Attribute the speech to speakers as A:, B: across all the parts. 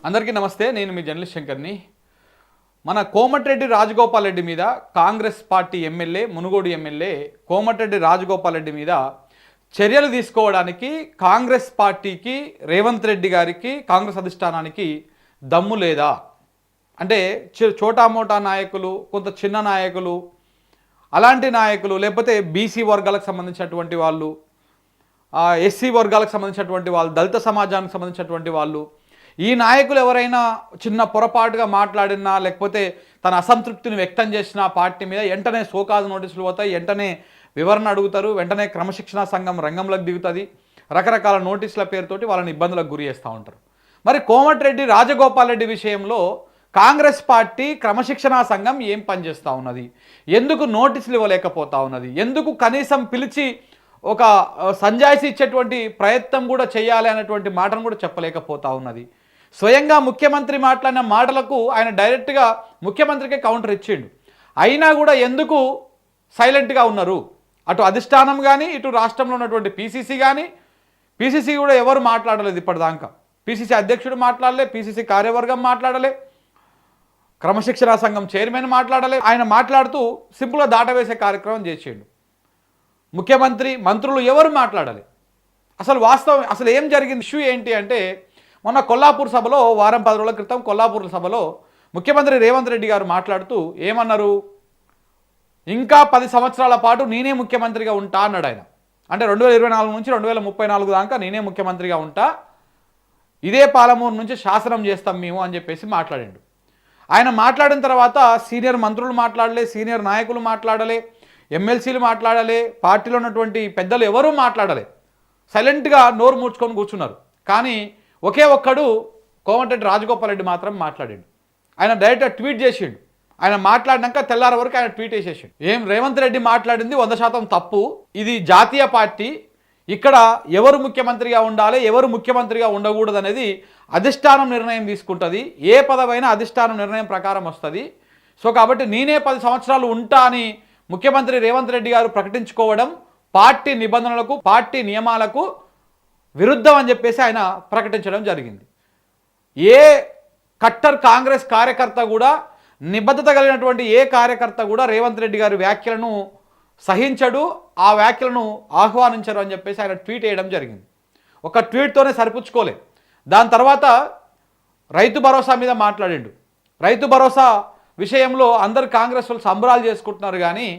A: అందరికీ నమస్తే. నేను మీ జర్నలిస్ట్ శంకర్ని. మన కోమటిరెడ్డి రాజగోపాల్ రెడ్డి మీద Congress party MLA, Munugode MLA Komatireddy Rajagopal Reddy మీద చర్యలు తీసుకోవడానికి కాంగ్రెస్ పార్టీకి, రేవంత్ రెడ్డి గారికి, కాంగ్రెస్ అధిష్టానానికి దమ్ము లేదా అంటే చోటామోటా నాయకులు, కొంత చిన్న నాయకులు, అలాంటి నాయకులు, లేకపోతే బీసీ వర్గాలకు సంబంధించినటువంటి వాళ్ళు, ఎస్సీ వర్గాలకు సంబంధించినటువంటి వాళ్ళు, దళిత సమాజానికి సంబంధించినటువంటి వాళ్ళు, ఈ నాయకులు ఎవరైనా చిన్న పొరపాటుగా మాట్లాడినా, లేకపోతే తన అసంతృప్తిని వ్యక్తం చేసిన పార్టీ మీద వెంటనే సోకాజ్ నోటీసులు పోతాయి, వెంటనే వివరణ అడుగుతారు, వెంటనే క్రమశిక్షణా సంఘం రంగంలోకి దిగుతుంది, రకరకాల నోటీసుల పేరుతోటి వాళ్ళని ఇబ్బందులకు గురి చేస్తూ ఉంటారు. మరి కోమటిరెడ్డి రాజగోపాల్ రెడ్డి విషయంలో కాంగ్రెస్ పార్టీ క్రమశిక్షణా సంఘం ఏం పనిచేస్తూ ఉన్నది, ఎందుకు నోటీసులు ఇవ్వలేకపోతా ఉన్నది, ఎందుకు కనీసం పిలిచి ఒక సంజాయిషి ఇచ్చేటువంటి ప్రయత్నం కూడా చేయాలి అనేటువంటి మాటను కూడా చెప్పలేకపోతా ఉన్నది. స్వయంగా ముఖ్యమంత్రి మాట్లాడిన మాటలకు ఆయన డైరెక్ట్గా ముఖ్యమంత్రికే కౌంటర్ ఇచ్చిండు. అయినా కూడా ఎందుకు సైలెంట్గా ఉన్నారు? అటు అధిష్టానం కానీ, ఇటు రాష్ట్రంలో ఉన్నటువంటి పీసీసీ కూడా ఎవరు మాట్లాడలేదు ఇప్పటిదాకా. పీసీసీ అధ్యక్షుడు మాట్లాడలే, పీసీసీ కార్యవర్గం మాట్లాడలే, క్రమశిక్షణా సంఘం చైర్మన్ మాట్లాడలే. ఆయన మాట్లాడుతూ సింపుల్గా దాటవేసే కార్యక్రమం చేసిండు. ముఖ్యమంత్రి, మంత్రులు ఎవరు మాట్లాడాలి? అసలు ఏం జరిగింది? ఇష్యూ ఏంటి అంటే, మొన్న కొల్లాపూర్ సభలో, వారం 10 రోజుల క్రితం కొల్లాపూర్ సభలో ముఖ్యమంత్రి రేవంత్ రెడ్డి గారు మాట్లాడుతూ ఏమన్నారు? ఇంకా 10 సంవత్సరాల పాటు నేనే ముఖ్యమంత్రిగా ఉంటా అన్నాడు ఆయన. అంటే 2024 నుంచి 2034 దాకా నేనే ముఖ్యమంత్రిగా ఉంటా, ఇదే పాలమూరు నుంచి శాసనం చేస్తాం మేము అని చెప్పేసి మాట్లాడిండు. ఆయన మాట్లాడిన తర్వాత సీనియర్ మంత్రులు మాట్లాడలే, సీనియర్ నాయకులు మాట్లాడలే, ఎమ్మెల్సీలు మాట్లాడలే, పార్టీలో ఉన్నటువంటి పెద్దలు ఎవరూ మాట్లాడలే, సైలెంట్గా నోరు మూడ్చుకొని కూర్చున్నారు. కానీ ఒకే ఒక్కడు కోమటిరెడ్డి రాజగోపాల్ రెడ్డి మాత్రం మాట్లాడాడు. ఆయన డైరెక్ట్గా ట్వీట్ చేసిండు. ఆయన మాట్లాడినాక తెల్లారి వరకు ఆయన ట్వీట్ చేసేసిండు. రేవంత్ రెడ్డి మాట్లాడింది 100% తప్పు, ఇది జాతీయ పార్టీ, ఇక్కడ ఎవరు ముఖ్యమంత్రిగా ఉండాలి, ఎవరు ముఖ్యమంత్రిగా ఉండకూడదు అనేది అధిష్టానం నిర్ణయం తీసుకుంటుంది. ఏ పదవైనా అధిష్టానం నిర్ణయం ప్రకారం వస్తుంది. సో కాబట్టి నేనే 10 సంవత్సరాలు ఉంటా అని ముఖ్యమంత్రి రేవంత్ రెడ్డి గారు ప్రకటించుకోవడం పార్టీ నిబంధనలకు, పార్టీ నియమాలకు విరుద్ధం అని చెప్పేసి ఆయన ప్రకటించడం జరిగింది. ఏ కట్టర్ కాంగ్రెస్ కార్యకర్త కూడా, నిబద్ధత కలిగినటువంటి ఏ కార్యకర్త కూడా రేవంత్ రెడ్డి గారి వ్యాఖ్యలను సహించడు, ఆ వ్యాఖ్యలను ఆహ్వానించరు అని చెప్పేసి ఆయన ట్వీట్ చేయడం జరిగింది. ఒక ట్వీట్తోనే సరిపుచ్చుకోలే. దాని తర్వాత రైతు భరోసా మీద మాట్లాడిండు. రైతు భరోసా విషయంలో అందరు కాంగ్రెస్ వాళ్ళు సంబరాలు చేసుకుంటున్నారు, కానీ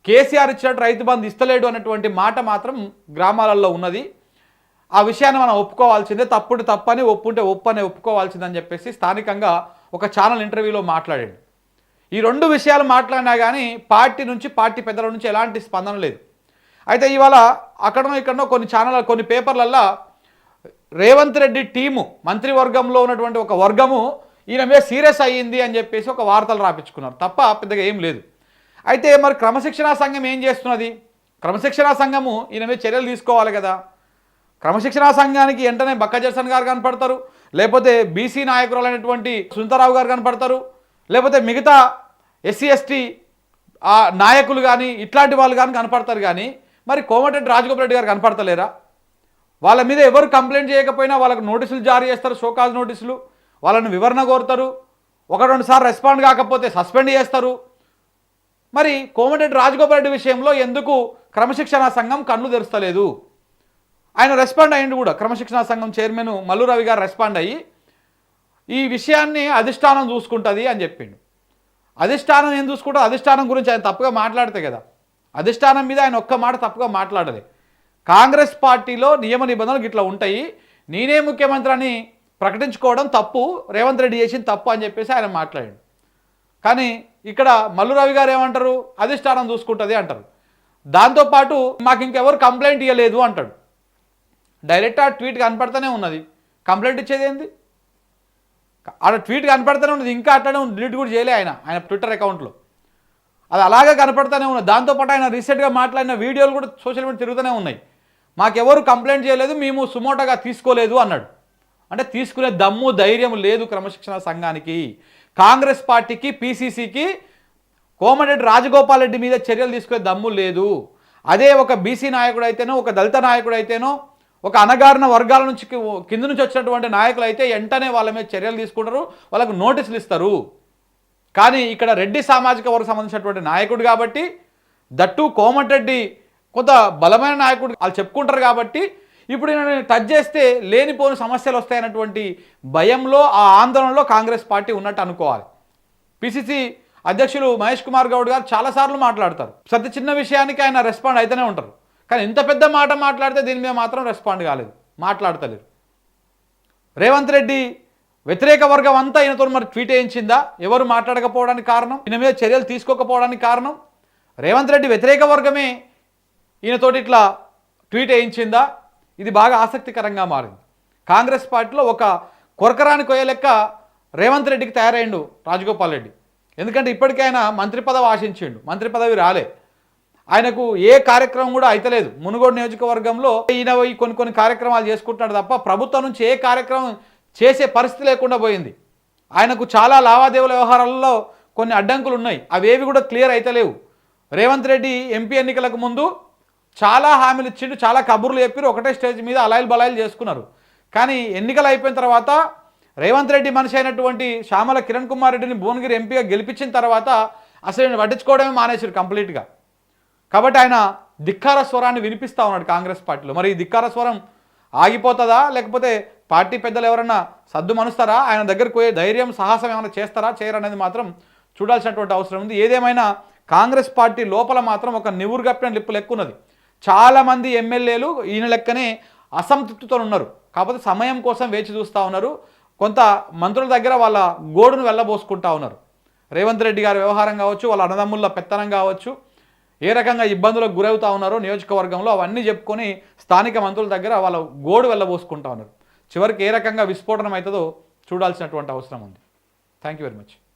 A: కేసీఆర్ ఇచ్చినట్టు రైతు బంధు ఇస్తలేడు అన్నటువంటి మాట మాత్రం గ్రామాలలో ఉన్నది. ఆ విషయాన్ని మనం ఒప్పుకోవాల్సిందే, తప్పుడు తప్పని, ఒప్పుంటే ఒప్పని ఒప్పుకోవాల్సిందని చెప్పేసి స్థానికంగా ఒక ఛానల్ ఇంటర్వ్యూలో మాట్లాడాడు. ఈ 2 విషయాలు మాట్లాడినా కానీ పార్టీ నుంచి, పార్టీ పెద్దల నుంచి ఎలాంటి స్పందన లేదు. అయితే ఇవాళ అక్కడనో ఇక్కడనో కొన్ని పేపర్లల్లో రేవంత్ రెడ్డి టీము, మంత్రివర్గంలో ఉన్నటువంటి ఒక వర్గము ఈయన మీద సీరియస్ అయ్యింది అని చెప్పేసి ఒక వార్తలు రాపించుకున్నారు తప్ప పెద్దగా ఏం లేదు. అయితే మరి క్రమశిక్షణా సంఘం ఏం చేస్తున్నది? క్రమశిక్షణా సంఘము ఈయన మీద చర్యలు తీసుకోవాలి కదా. క్రమశిక్షణా సంఘానికి వెంటనే బక్కజర్సన్ గారు కనపడతారు, లేకపోతే బీసీ నాయకురాలైనటువంటి సునీతారావు గారు కనపడతారు, లేకపోతే మిగతా ఎస్సీ ఎస్టీ నాయకులు కానీ ఇట్లాంటి వాళ్ళు కానీ కనపడతారు. కానీ మరి కోమటిరెడ్డి రాజగోపాల్ రెడ్డి గారు కనపడతలేరా? వాళ్ళ మీద ఎవరు కంప్లైంట్ చేయకపోయినా వాళ్ళకు నోటీసులు జారీ చేస్తారు, షోకాజ్ నోటీసులు, వాళ్ళని వివరణ కోరుతారు, 1-2 సార్లు రెస్పాండ్ కాకపోతే సస్పెండ్ చేస్తారు. మరి కోమటిరెడ్డి రాజగోపాల్ రెడ్డి విషయంలో ఎందుకు క్రమశిక్షణా సంఘం కళ్ళు తెరుస్తలేదు? ఆయన రెస్పాండ్ అయ్యిండు కూడా. క్రమశిక్షణా సంఘం చైర్మన్ మల్లు రవి గారు రెస్పాండ్ అయ్యి ఈ విషయాన్ని అధిష్టానం చూసుకుంటుంది అని చెప్పిండు. అధిష్టానం ఏం చూసుకుంటుంది? అధిష్టానం గురించి ఆయన తప్పుగా మాట్లాడితే కదా, అధిష్టానం మీద ఆయన ఒక్క మాట తప్పుగా మాట్లాడలే. కాంగ్రెస్ పార్టీలో నియమ నిబంధనలు ఇట్లా ఉంటాయి, నేనే ముఖ్యమంత్రి అని ప్రకటించుకోవడం తప్పు, రేవంత్ రెడ్డి చేసింది తప్పు అని చెప్పేసి ఆయన మాట్లాడాడు. కానీ ఇక్కడ మల్లు రవి గారు ఏమంటారు? అధిష్టానం చూసుకుంటుంది అంటారు. దాంతోపాటు మాకు ఇంకెవరు కంప్లైంట్ ఇవ్వలేదు అంటాడు. డైరెక్ట్ ఆ ట్వీట్ కనపడుతూనే ఉన్నది, కంప్లైంట్ ఇచ్చేది ఏంది? ఆడ ట్వీట్ కనపడుతూనే ఉన్నది, ఇంకా అట్లనే డిలీట్ కూడా చేయలే ఆయన ట్విట్టర్ అకౌంట్లో, అది అలాగే కనపడుతూనే ఉన్నది. దాంతోపాటు ఆయన రీసెంట్గా మాట్లాడిన వీడియోలు కూడా సోషల్ మీడియా తిరుగుతూనే ఉన్నాయి. మాకెవరు కంప్లైంట్ చేయలేదు, మేము సుమోటోగా తీసుకోలేదు అన్నాడు. అంటే తీసుకునే దమ్ము, ధైర్యం లేదు క్రమశిక్షణ సంఘానికి, కాంగ్రెస్ పార్టీకి, పీసీసీకి కోమటిరెడ్డి రాజగోపాల్ రెడ్డి మీద చర్యలు తీసుకునే దమ్ము లేదు. అదే ఒక బీసీ నాయకుడు అయితేనో, ఒక దళిత నాయకుడు అయితేనో, ఒక అణగారిన వర్గాల నుంచి కింద నుంచి వచ్చినటువంటి నాయకులు అయితే వెంటనే వాళ్ళ మీద చర్యలు తీసుకుంటారు, వాళ్ళకు నోటీసులు ఇస్తారు. కానీ ఇక్కడ రెడ్డి సామాజిక వర్గం సంబంధించినటువంటి నాయకుడు కాబట్టి, దట్టు కోమటిరెడ్డి కొంత బలమైన నాయకుడు వాళ్ళు చెప్పుకుంటారు కాబట్టి ఇప్పుడు నేను టచ్ చేస్తే లేనిపోని సమస్యలు వస్తాయన్నటువంటి భయంలో, ఆ ఆందోళనలో కాంగ్రెస్ పార్టీ ఉన్నట్టు అనుకోవాలి. పిసిసి అధ్యక్షులు మహేష్ కుమార్ గౌడ్ గారు చాలాసార్లు మాట్లాడతారు, ప్రతి చిన్న విషయానికి ఆయన రెస్పాండ్ అయితేనే ఉంటారు. కానీ ఇంత పెద్ద మాట మాట్లాడితే దీని మీద మాత్రం రెస్పాండ్ కాలేదు, మాట్లాడతలేరు. రేవంత్ రెడ్డి వ్యతిరేక వర్గం అంతా ఈయనతో మరి ట్వీట్ వేయించిందా? ఎవరు మాట్లాడకపోవడానికి కారణం, ఈయన మీద చర్యలు తీసుకోకపోవడానికి కారణం రేవంత్ రెడ్డి వ్యతిరేక వర్గమే ఈయనతోటి ఇట్లా ట్వీట్ వేయించిందా? ఇది బాగా ఆసక్తికరంగా మారింది. కాంగ్రెస్ పార్టీలో ఒక కొరకరాని కొయ్య లెక్క రేవంత్ రెడ్డికి తయారైండు రాజగోపాల్ రెడ్డి. ఎందుకంటే ఇప్పటికీ ఆయన మంత్రి పదవి ఆశించిండు, మంత్రి పదవి రాలే. ఆయనకు ఏ కార్యక్రమం కూడా అయితలేదు. మునుగోడు నియోజకవర్గంలో ఈయన కొన్ని కార్యక్రమాలు చేసుకుంటున్నాడు తప్ప ప్రభుత్వం నుంచి ఏ కార్యక్రమం చేసే పరిస్థితి లేకుండా పోయింది. ఆయనకు చాలా లావాదేవీల వ్యవహారాలలో కొన్ని అడ్డంకులు ఉన్నాయి, అవేవి కూడా క్లియర్ అయితలేవు. రేవంత్ రెడ్డి ఎంపీ ఎన్నికలకు ముందు చాలా హామీలు ఇచ్చిండు, చాలా కబుర్లు చెప్పారు, ఒకటే స్టేజ్ మీద అలాయిలు బలాయిలు చేసుకున్నారు. కానీ ఎన్నికలు అయిపోయిన తర్వాత రేవంత్ రెడ్డి మనిషి అయినటువంటి శ్యామల కిరణ్ కుమార్ రెడ్డిని భువనగిరి ఎంపీగా గెలిపించిన తర్వాత అసలు పట్టించుకోవడమే మానేశారు కంప్లీట్గా. కాబట్టి ఆయన ధిక్కార స్వరాన్ని వినిపిస్తూ ఉన్నాడు కాంగ్రెస్ పార్టీలో. మరి ఈ ధిక్కార స్వరం ఆగిపోతుందా, లేకపోతే పార్టీ పెద్దలు ఎవరన్నా సద్దు మనుస్తారా, ఆయన దగ్గరకు పోయే ధైర్యం సాహసం ఏమైనా చేస్తారా చేయరనేది మాత్రం చూడాల్సినటువంటి అవసరం ఉంది. ఏదేమైనా కాంగ్రెస్ పార్టీ లోపల మాత్రం ఒక నివురుగప్పిన లిప్పు లెక్క ఉన్నది. చాలామంది ఎమ్మెల్యేలు ఈయన లెక్కనే అసంతృప్తితో ఉన్నారు, కాకపోతే సమయం కోసం వేచి చూస్తూ ఉన్నారు. కొంత మంత్రుల దగ్గర వాళ్ళ గోడును వెళ్ళబోసుకుంటా ఉన్నారు. రేవంత్ రెడ్డి గారి వ్యవహారం కావచ్చు, వాళ్ళ అన్నదమ్ముల పెత్తనం కావచ్చు, ఏ రకంగా ఇబ్బందులకు గురవుతూ ఉన్నారో నియోజకవర్గంలో అవన్నీ చెప్పుకొని స్థానిక మంత్రుల దగ్గర వాళ్ళ గోడు వెళ్ళబోసుకుంటా ఉన్నారు. చివరికి ఏ రకంగా విస్ఫోటనం అవుతుందో చూడాల్సినటువంటి అవసరం ఉంది. Thank you very much.